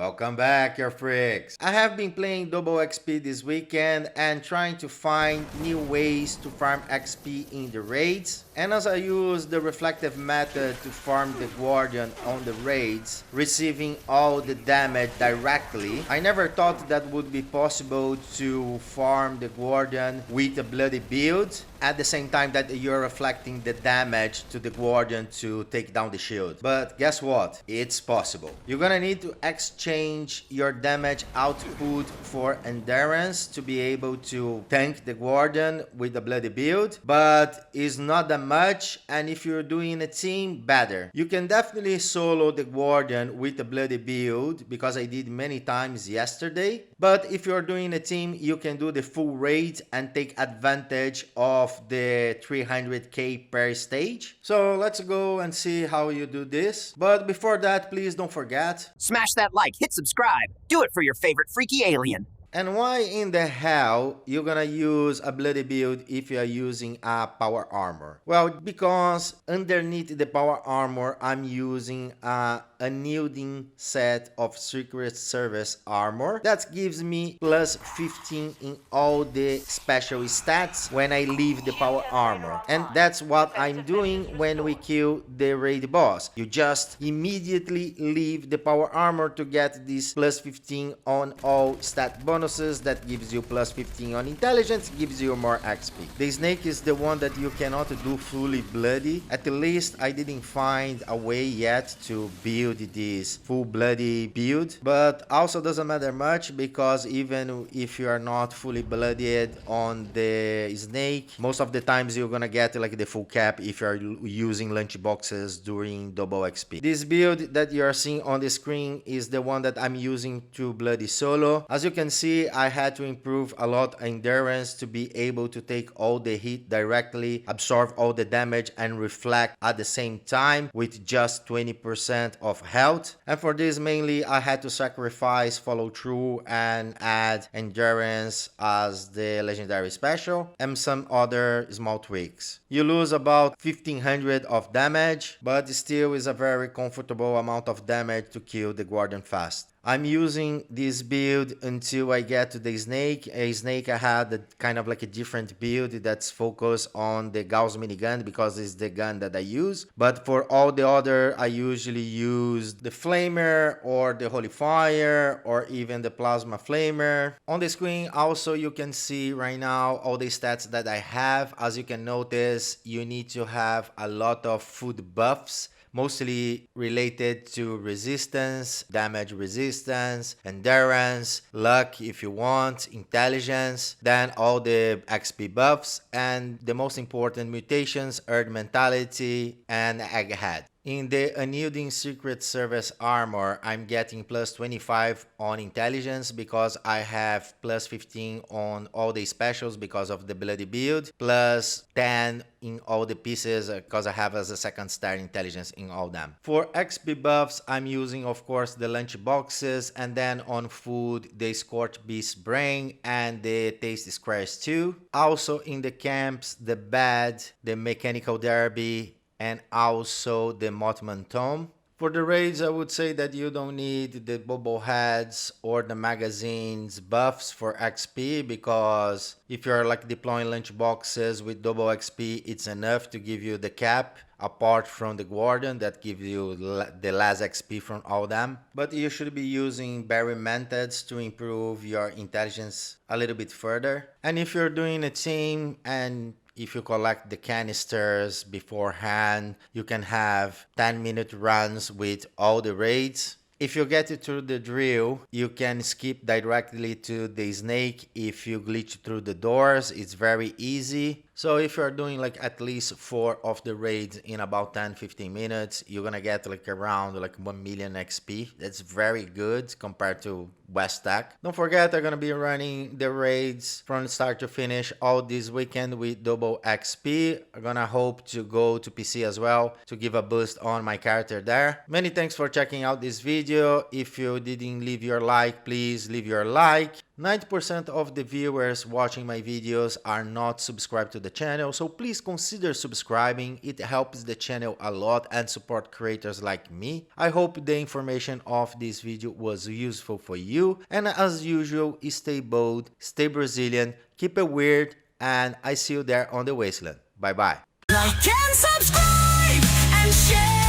Welcome back, your freaks! I have been playing double XP this weekend and trying to find new ways to farm XP in the raids. And as I use the reflective method to farm the Guardian on the raids, receiving all the damage directly, I never thought that would be possible to farm the Guardian with a Bloodied Build at the same time that you're reflecting the damage to the Guardian to take down the shield. But guess what? It's possible. You're gonna need to exchange your damage output for endurance to be able to tank the Guardian with the Bloody Build, but it's not that much, and if you're doing a team, better. You can definitely solo the Guardian with the Bloody Build, because I did many times yesterday, but if you're doing a team, you can do the full raid and take advantage of the 300k per stage. So let's go and see how you do this. But before that, please don't forget, smash that like, hit subscribe, do it for your favorite freaky alien. And why in the hell you're gonna use a Bloody Build if you are using a power armor? Well, because underneath the power armor, I'm using a Unyielding set of Secret Service armor that gives me plus 15 in all the special stats when I leave the power armor. And that's what I'm doing when we kill the raid boss. You just immediately leave the power armor to get this plus 15 on all stat bonuses. That gives you plus 15 on intelligence, gives you more XP. The snake is the one that you cannot do fully bloody. At least I didn't find a way yet to build this full bloody build, but also doesn't matter much, because even if you are not fully bloodied on the snake, most of the times you're gonna get like the full cap if you're using lunch boxes during double XP. This build that you are seeing on the screen is the one that I'm using to bloody solo. As you can see, I had to improve a lot endurance to be able to take all the hit directly, absorb all the damage, and reflect at the same time with just 20% of health. And for this mainly I had to sacrifice follow through and add endurance as the legendary special and some other small tweaks. You lose about 1500 of damage, but still is a very comfortable amount of damage to kill the Guardian fast. I'm using this build until I get to the snake. A snake I had kind of like a different build that's focused on the Gauss minigun because it's the gun that I use. But for all the other, I usually use the flamer or the holy fire or even the plasma flamer. On the screen also you can see right now all the stats that I have. As you can notice, you need to have a lot of food buffs, mostly related to resistance, damage resistance, endurance, luck if you want, intelligence, then all the XP buffs, and the most important mutations, Earth Mentality, and Egghead. In the Unyielding Secret Service armor, I'm getting plus 25 on intelligence because I have plus 15 on all the specials because of the Bloody Build, plus 10 in all the pieces because I have as a second star intelligence in all them. For XP buffs, I'm using of course the lunch boxes, and then on food the Scorched Beast Brain and the Tasty Squares too. Also in the camps, the bed, the Mechanical Derby, and also the Mothman Tome. For the raids, I would say that you don't need the bubble heads or the magazines buffs for XP, because if you're like deploying lunch boxes with double XP, it's enough to give you the cap, apart from the Guardian that gives you the last XP from all them. But you should be using berry methods to improve your intelligence a little bit further. And if you're doing a team and if you collect the canisters beforehand, you can have 10-minute runs with all the raids. If you get it through the drill, you can skip directly to the snake if you glitch through the doors. It's very easy. So if you're doing like at least 4 of the raids in about 10-15 minutes, you're gonna get like around like 1 million XP. That's very good compared to West Tech. Don't forget, I'm gonna be running the raids from start to finish all this weekend with double XP. I'm gonna hope to go to PC as well to give a boost on my character there. Many thanks for checking out this video. If you didn't leave your like, please leave your like. 90% of the viewers watching my videos are not subscribed to the the channel, so please consider subscribing. It helps the channel a lot and support creators like me. I hope the information of this video was useful for you, and as usual, stay bold, stay Brazilian, keep it weird, and I see you there on the wasteland. Bye bye. Like and subscribe and share.